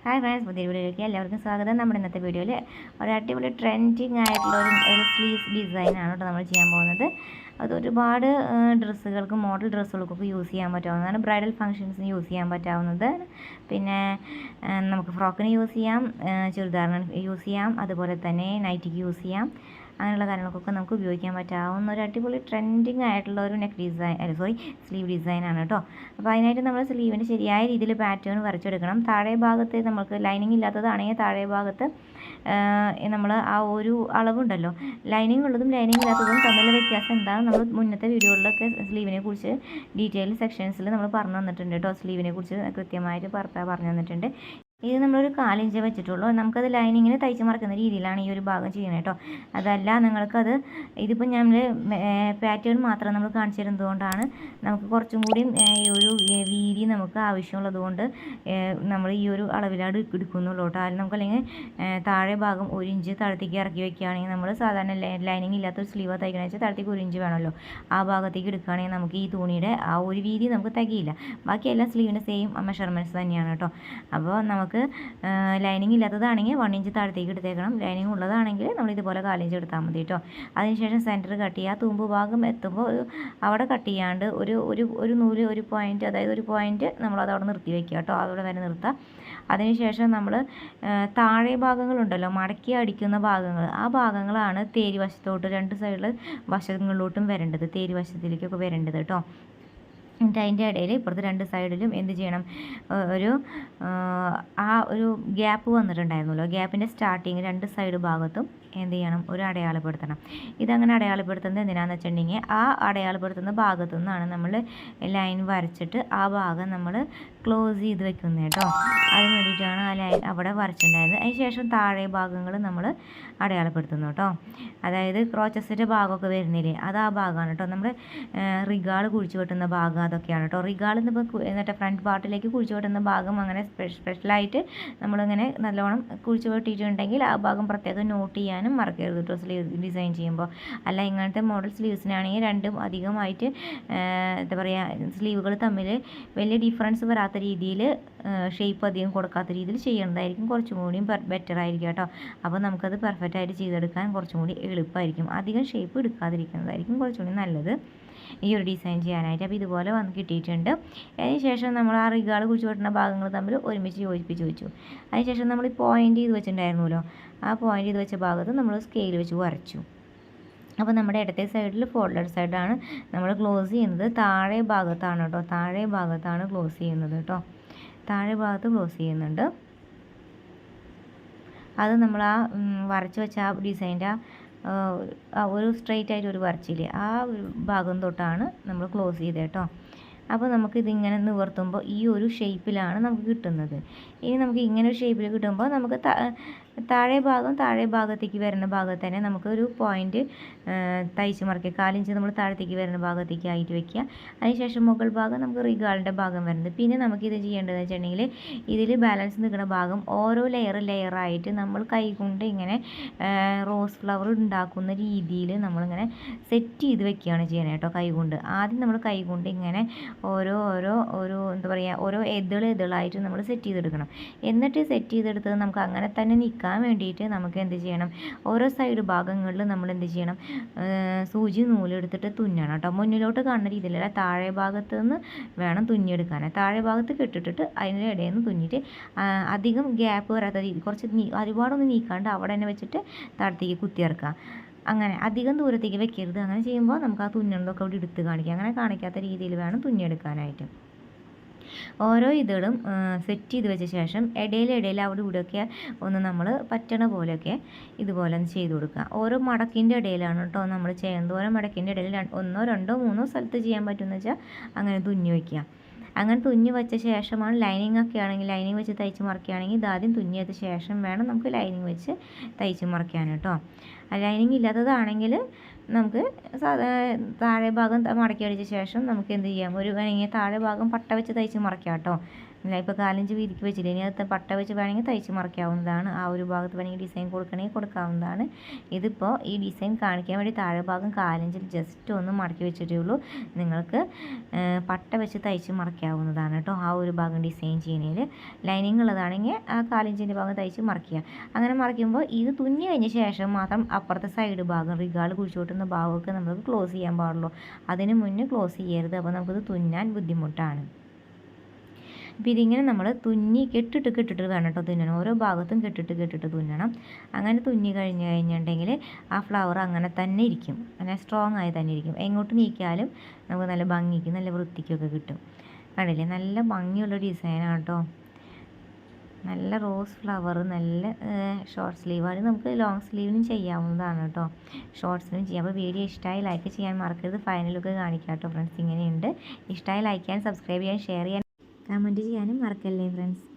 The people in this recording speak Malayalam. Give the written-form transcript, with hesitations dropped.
ഹായ് ഫ്രണ്ട്സ്, പുതിയ വീഡിയോയിലേക്ക് എല്ലാവർക്കും സ്വാഗതം. നമ്മുടെ ഇന്നത്തെ വീഡിയോയിൽ ഒരു അടിപൊളി ട്രെൻഡിങ് ആയിട്ടുള്ള ഒരു സ്ലീവ്സ് ഡിസൈനാണ് കേട്ടോ നമ്മൾ ചെയ്യാൻ പോകുന്നത്. അത് ഒരുപാട് ഡ്രസ്സുകൾക്കും മോഡൽ ഡ്രസ്സുകൾക്കൊക്കെ യൂസ് ചെയ്യാൻ പറ്റാവുന്നതാണ്. ബ്രൈഡൽ ഫംഗ്ഷൻസിന് യൂസ് ചെയ്യാൻ പറ്റാവുന്നത്. പിന്നെ നമുക്ക് ഫ്രോക്കിന് യൂസ് ചെയ്യാം, ചുരിദാറിന് യൂസ് ചെയ്യാം, അതുപോലെ തന്നെ നൈറ്റിക്ക് യൂസ് ചെയ്യാം. അങ്ങനെയുള്ള കാര്യങ്ങൾക്കൊക്കെ നമുക്ക് ഉപയോഗിക്കാൻ പറ്റാവുന്ന ഒരു അടിപൊളി ട്രെൻഡിങ് ആയിട്ടുള്ള ഒരു നെക്ക് ഡിസൈൻ സ്ലീവ് ഡിസൈനാണ് കേട്ടോ. അപ്പോൾ അതിനായിട്ട് നമ്മൾ സ്ലീവിൻ്റെ ശരിയായ രീതിയിൽ പാറ്റേൺ വരച്ചെടുക്കണം. താഴെ ഭാഗത്ത് നമുക്ക് ലൈനിങ് ഇല്ലാത്തതാണെങ്കിൽ താഴെ ഭാഗത്ത് നമ്മൾ ആ ഒരു അളവുണ്ടല്ലോ, ലൈനിങ് ഉള്ളതും ലൈനിങ് ഇല്ലാത്തതും തമ്മിലുള്ള വ്യത്യാസം എന്താണ് നമ്മൾ മുന്നത്തെ വീഡിയോകളിലൊക്കെ സ്ലീവിനെ കുറിച്ച് ഡീറ്റെയിൽ സെക്ഷൻസിൽ നമ്മൾ പറഞ്ഞു തന്നിട്ടുണ്ട് കേട്ടോ. സ്ലീവിനെ കുറിച്ച് കൃത്യമായിട്ട് പറഞ്ഞു തന്നിട്ടുണ്ട്. ഇത് നമ്മളൊരു 1/4 ഇഞ്ച് വെച്ചിട്ടുള്ളൂ. നമുക്കത് ലൈനിങ്ങിന് തയ്ച്ച് മറക്കുന്ന രീതിയിലാണ് ഈ ഒരു ഭാഗം ചെയ്യുന്നത് കേട്ടോ. അതല്ല നിങ്ങൾക്കത് ഇതിപ്പോൾ നമ്മൾ പാറ്റേൺ മാത്രം നമ്മൾ കാണിച്ചു തരുന്നതുകൊണ്ടാണ് നമുക്ക് കുറച്ചും കൂടി ഈ ഒരു വീതി നമുക്ക് ആവശ്യമുള്ളത് കൊണ്ട് നമ്മൾ ഈ ഒരു അളവിലാണ് എടുക്കുന്നുള്ളൂ കേട്ടോ. അതിൽ നമുക്ക് അല്ലെങ്കിൽ താഴെ ഭാഗം 1 ഇഞ്ച് താഴത്തേക്ക് ഇറക്കി വെക്കുകയാണെങ്കിൽ നമ്മൾ സാധാരണ ലൈനിങ് ഇല്ലാത്തൊരു സ്ലീവ് തയ്ക്കണമെന്ന് വെച്ചാൽ താഴത്തേക്ക് 1 ഇഞ്ച് വേണമല്ലോ. ആ ഭാഗത്തേക്ക് എടുക്കുകയാണെങ്കിൽ നമുക്ക് ഈ തുണിയുടെ ആ ഒരു വീതി നമുക്ക് തികയില്ല. ബാക്കിയെല്ലാം സ്ലീവിൻ്റെ സെയിം മെഷർമെൻറ്റ്സ് തന്നെയാണ് കേട്ടോ. അപ്പോൾ നമുക്ക് ലൈനിങ് ഇല്ലാത്തതാണെങ്കിൽ 1 ഇഞ്ച് താഴത്തേക്ക് എടുത്തേക്കണം. ലൈനിങ് ഉള്ളതാണെങ്കിൽ നമ്മൾ ഇതുപോലെ 1/4 ഇഞ്ച് എടുത്താൽ മതി കേട്ടോ. അതിനുശേഷം സെൻറ്റർ കട്ട് ചെയ്യുക. തുമ്പ് ഭാഗം എത്തുമ്പോൾ അവിടെ കട്ട് ചെയ്യാണ്ട് ഒരു നൂല്, ഒരു പോയിൻറ്റ്, അതായത് ഒരു പോയിൻറ്റ് നമ്മളത് അവിടെ നിർത്തി വയ്ക്കുക കേട്ടോ. അതോടെ വരെ നിർത്താം. അതിനുശേഷം നമ്മൾ താഴെ ഭാഗങ്ങളുണ്ടല്ലോ, മടക്കി അടിക്കുന്ന ഭാഗങ്ങൾ, ആ ഭാഗങ്ങളാണ് തേരി വശത്തോട്ട് 2 സൈഡിൽ വശങ്ങളിലോട്ടും വരേണ്ടത്, തേരി വശത്തിലേക്കൊക്കെ വരേണ്ടത് കേട്ടോ. എന്നിട്ട് അതിൻ്റെ ഇടയിൽ ഇപ്പുറത്ത് 2 സൈഡിലും എന്ത് ചെയ്യണം, ഒരു ഗ്യാപ്പ് വന്നിട്ടുണ്ടായിരുന്നല്ലോ, ഗ്യാപ്പിൻ്റെ സ്റ്റാർട്ടിങ് 2 സൈഡ് ഭാഗത്തും എന്ത് ചെയ്യണം, ഒരു അടയാളപ്പെടുത്തണം. ഇതങ്ങനെ അടയാളപ്പെടുത്തുന്നത് എന്തിനാണെന്ന് വെച്ചിട്ടുണ്ടെങ്കിൽ ആ അടയാളപ്പെടുത്തുന്ന ഭാഗത്തു നിന്നാണ് നമ്മൾ ലൈൻ വരച്ചിട്ട് ആ ഭാഗം നമ്മൾ ക്ലോസ് ചെയ്ത് വെക്കുന്നത് കേട്ടോ. അതിന് വേണ്ടിയിട്ടാണ് ആ ലൈൻ അവിടെ വരച്ചിട്ടുണ്ടായത്. അതിന് ശേഷം താഴെ ഭാഗങ്ങൾ നമ്മൾ അടയാളപ്പെടുത്തുന്നു കേട്ടോ. അതായത് ക്രോച്ചസിൻ്റെ ഭാഗമൊക്കെ വരുന്നില്ലേ, അത് ആ ഭാഗമാണ് കേട്ടോ. നമ്മൾ റിഗാൾ കുഴിച്ചു വെട്ടുന്ന ഭാഗം അതൊക്കെയാണ് കേട്ടോ. റിഗാൾ എന്നിട്ട് ഫ്രണ്ട് പാർട്ടിലേക്ക് കുഴിച്ചു വെട്ടുന്ന ഭാഗം അങ്ങനെ സ്പെഷ്യലായിട്ട് നമ്മളിങ്ങനെ നല്ലോണം കുഴിച്ചു വെട്ടിയിട്ടുണ്ടെങ്കിൽ ആ ഭാഗം പ്രത്യേകം നോട്ട് ചെയ്യാനും മറക്കരുത് കേട്ടോ സ്ലീവ് ഡിസൈൻ ചെയ്യുമ്പോൾ. അല്ല ഇങ്ങനത്തെ മോഡൽ സ്ലീവ്സിനാണെങ്കിൽ രണ്ടും അധികമായിട്ട് എന്താ പറയുക, സ്ലീവുകൾ തമ്മിൽ വലിയ ഡിഫറൻസ് വരാത്ത രീതിയിൽ, ഷേപ്പ് അധികം കൊടുക്കാത്ത രീതിയിൽ ചെയ്യുന്നതായിരിക്കും കുറച്ചും കൂടിയും ബെറ്റർ ആയിരിക്കും കേട്ടോ. അപ്പോൾ നമുക്കത് പെർഫെക്റ്റ് ആയിട്ട് ചെയ്തെടുക്കാൻ കുറച്ചും കൂടി എളുപ്പമായിരിക്കും. അധികം ഷേപ്പ് എടുക്കാതിരിക്കുന്നതായിരിക്കും കുറച്ചും കൂടി നല്ലത് ഈ ഒരു ഡിസൈൻ ചെയ്യാനായിട്ട്. അപ്പോൾ ഇതുപോലെ വന്ന് കിട്ടിയിട്ടുണ്ട്. അതിന് ശേഷം നമ്മൾ ആ റിഗാൾ കുഴിച്ച് വെട്ടുന്ന ഭാഗങ്ങൾ തമ്മിൽ ഒരുമിച്ച് യോജിപ്പിച്ച് വെച്ചു. അതിനുശേഷം നമ്മൾ ഈ പോയിൻ്റ് ചെയ്ത് വെച്ചിട്ടുണ്ടായിരുന്നല്ലോ, ആ പോയിൻ്റ് ചെയ്ത് വെച്ച ഭാഗത്ത് നമ്മൾ സ്കെയിൽ വെച്ച് വരച്ചു. അപ്പോൾ നമ്മുടെ ഇടത്തെ സൈഡിൽ ഫോൾഡഡ് സൈഡാണ് നമ്മൾ ക്ലോസ് ചെയ്യുന്നത്. താഴെ ഭാഗത്താണ് കേട്ടോ, താഴെ ഭാഗത്താണ് ക്ലോസ് ചെയ്യുന്നത് കേട്ടോ. താഴെ ഭാഗത്ത് ക്ലോസ് ചെയ്യുന്നുണ്ട്. അത് നമ്മൾ ആ വരച്ച് വെച്ച ആ ഡിസൈൻ്റെ ഒരു സ്ട്രെയിറ്റ് ആയിട്ട് ഒരു വരച്ചില്ലേ, ആ ഭാഗം തൊട്ടാണ് നമ്മൾ ക്ലോസ് ചെയ്തത് കേട്ടോ. അപ്പോൾ നമുക്കിതിങ്ങനെ നിവർത്തുമ്പോൾ ഈ ഒരു ഷേപ്പിലാണ് നമുക്ക് കിട്ടുന്നത്. ഇനി നമുക്ക് ഇങ്ങനെ ഒരു ഷേപ്പിൽ കിട്ടുമ്പോൾ നമുക്ക് താഴെ ഭാഗത്തേക്ക് വരുന്ന ഭാഗത്ത് തന്നെ നമുക്കൊരു പോയിൻ്റ് തയ്ച്ച് മറിക്കുക. 1/4 ഇഞ്ച് നമ്മൾ താഴത്തേക്ക് വരുന്ന ഭാഗത്തേക്ക് ആയിട്ട് വെക്കുക. അതിനുശേഷം മുകൾ ഭാഗം നമുക്ക് റിഗാളിൻ്റെ ഭാഗം വരുന്നത്. പിന്നെ നമുക്കിത് ചെയ്യേണ്ടതെന്ന് വെച്ചിട്ടുണ്ടെങ്കിൽ ഇതിൽ ബാലൻസ് നിൽക്കുന്ന ഭാഗം ഓരോ ലെയറായിട്ട് നമ്മൾ കൈകൊണ്ട് ഇങ്ങനെ റോസ് ഫ്ലവർ ഉണ്ടാക്കുന്ന രീതിയിൽ നമ്മളിങ്ങനെ സെറ്റ് ചെയ്ത് വെക്കുകയാണ് ചെയ്യണത് കേട്ടോ. കൈകൊണ്ട് ആദ്യം നമ്മൾ കൈകൊണ്ട് ഇങ്ങനെ ഓരോ എന്താ പറയുക, ഓരോ എതിളായിട്ട് നമ്മൾ സെറ്റ് ചെയ്തെടുക്കണം. എന്നിട്ട് സെറ്റ് ചെയ്തെടുത്തത് നമുക്ക് അങ്ങനെ തന്നെ നിൽക്കാൻ വേണ്ടിയിട്ട് നമുക്ക് എന്ത് ചെയ്യണം, ഓരോ സൈഡ് ഭാഗങ്ങളിൽ നമ്മൾ എന്ത് ചെയ്യണം, സൂചി നൂലെടുത്തിട്ട് തുന്നണം കേട്ടോ. മുന്നിലോട്ട് കാണുന്ന രീതിയിലല്ല, താഴെ ഭാഗത്ത് നിന്ന് വേണം തുന്നിയെടുക്കാൻ. താഴെ ഭാഗത്ത് കെട്ടിട്ടിട്ട് അതിൻ്റെ ഇടയിൽ നിന്ന് തുന്നിയിട്ട് അധികം ഗ്യാപ്പ് വരാത്ത രീതി കുറച്ച് ഒരുപാടൊന്നും നീക്കാണ്ട് അവിടെ തന്നെ വെച്ചിട്ട് താഴത്തേക്ക് കുത്തിയിറക്കുക. അങ്ങനെ അധികം ദൂരത്തേക്ക് വെക്കരുത്. അങ്ങനെ ചെയ്യുമ്പോൾ നമുക്ക് ആ തുന്നുന്നതൊക്കെ അവിടെ എടുത്ത് കാണിക്കാം. അങ്ങനെ കാണിക്കാത്ത രീതിയിൽ വേണം തുന്നിയെടുക്കാനായിട്ട്. ഓരോ ഇതളും സെറ്റ് ചെയ്ത് വെച്ച ശേഷം ഇടയിൽ അവിടെ ഇവിടെയൊക്കെ ഒന്ന് നമ്മൾ പറ്റണ പോലെയൊക്കെ ഇതുപോലെ ഒന്ന് ചെയ്ത് കൊടുക്കുക. ഓരോ മടക്കിൻ്റെ ഇടയിലാണ് കേട്ടോ നമ്മൾ ചെയ്യുന്നത്. ഓരോ മടക്കിൻ്റെ ഇടയിൽ 1, 2, 3 സ്ഥലത്ത് ചെയ്യാൻ പറ്റുമെന്ന് വെച്ചാൽ അങ്ങനെ തുന്നി വയ്ക്കുക. അങ്ങനെ തുന്നി വെച്ച ശേഷമാണ് ലൈനിങ് ഒക്കെ ആണെങ്കിൽ, ലൈനിങ് വെച്ച് തയ്ച്ച് മറിക്കുകയാണെങ്കിൽ ഇതാദ്യം തുന്നിയതിന് ശേഷം വേണം നമുക്ക് ലൈനിങ് വെച്ച് തയ്ച്ച് മറിക്കാൻ കേട്ടോ. ലൈനിങ് ഇല്ലാത്തതാണെങ്കിൽ നമുക്ക് താഴെ ഭാഗം മടക്കി അടിച്ച ശേഷം നമുക്ക് എന്ത് ചെയ്യാം, വേണമെങ്കിൽ താഴെ ഭാഗം പട്ട വെച്ച് തയ്ച്ച് മറിക്കാം കേട്ടോ. ഇപ്പോൾ 4 ഇഞ്ച് വീതിക്ക് വെച്ചില്ല, ഇനി അത് പട്ട വെച്ച് വേണമെങ്കിൽ തയ്ച്ച് മറിക്കാവുന്നതാണ്. ആ ഒരു ഭാഗത്ത് വേണമെങ്കിൽ ഡിസൈൻ കൊടുക്കണമെങ്കിൽ കൊടുക്കാവുന്നതാണ്. ഇതിപ്പോൾ ഈ ഡിസൈൻ കാണിക്കാൻ വേണ്ടി താഴെ ഭാഗം 4 ഇഞ്ചിൽ ജസ്റ്റ് ഒന്ന് മടക്കി വെച്ചിട്ടേ ഉള്ളൂ. നിങ്ങൾക്ക് പട്ട വെച്ച് തയ്ച്ച് മറിക്കാവുന്നതാണ് കേട്ടോ. ആ ഒരു ഭാഗം ഡിസൈൻ ചെയ്യുന്നതിൽ ലൈനിങ് ഉള്ളതാണെങ്കിൽ ആ 4 ഇഞ്ചിൻ്റെ ഭാഗം തയ്ച്ച് മറിക്കുക. അങ്ങനെ മറിക്കുമ്പോൾ ഇത് തുന്നി കഴിഞ്ഞ ശേഷം മാത്രം അപ്പുറത്തെ സൈഡ് ഭാഗം റിഗാൾ കുഴിച്ചോട്ടുന്ന ഭാഗമൊക്കെ നമുക്ക് ക്ലോസ് ചെയ്യാൻ പാടുള്ളൂ. അതിന് മുന്നേ ക്ലോസ് ചെയ്യരുത്. അപ്പോൾ നമുക്കിത് തുന്നാൻ ബുദ്ധിമുട്ടാണ്. അപ്പോൾ ഇതിങ്ങനെ നമ്മൾ തുന്നി കെട്ടിട്ട് വേണം കേട്ടോ തുന്നണം. ഓരോ ഭാഗത്തും കെട്ടിട്ട് തുന്നണം. അങ്ങനെ തുന്നി കഴിഞ്ഞിട്ടുണ്ടെങ്കിൽ ആ ഫ്ലവർ അങ്ങനെ തന്നെ ഇരിക്കും, അങ്ങനെ സ്ട്രോങ് ആയി തന്നെ ഇരിക്കും. എങ്ങോട്ട് നീക്കിയാലും നമുക്ക് നല്ല ഭംഗിക്ക് നല്ല വൃത്തിക്കൊക്കെ കിട്ടും. കണ്ടില്ലേ, നല്ല ഭംഗിയുള്ള ഡിസൈനാണ് കേട്ടോ. നല്ല റോസ് ഫ്ലവർ, നല്ല ഷോർട്ട് സ്ലീവാണ്. നമുക്ക് ലോങ് സ്ലീവിനും ചെയ്യാവുന്നതാണ് കേട്ടോ, ഷോർട്ട്സിനും ചെയ്യാം. അപ്പോൾ വീഡിയോ ഇഷ്ടമായി ലൈക്ക് ചെയ്യാൻ മറക്കരുത്. ഫൈനലൊക്കെ കാണിക്കാം കേട്ടോ ഫ്രണ്ട്സ്. ഇങ്ങനെയുണ്ട്. ഇഷ്ടമായി ലൈക്ക് ചെയ്യാൻ, സബ്സ്ക്രൈബ് ചെയ്യാൻ, ഷെയർ ചെയ്യാൻ, കമൻറ്റ് ചെയ്യാനും മറക്കല്ലേ ഫ്രണ്ട്സ്.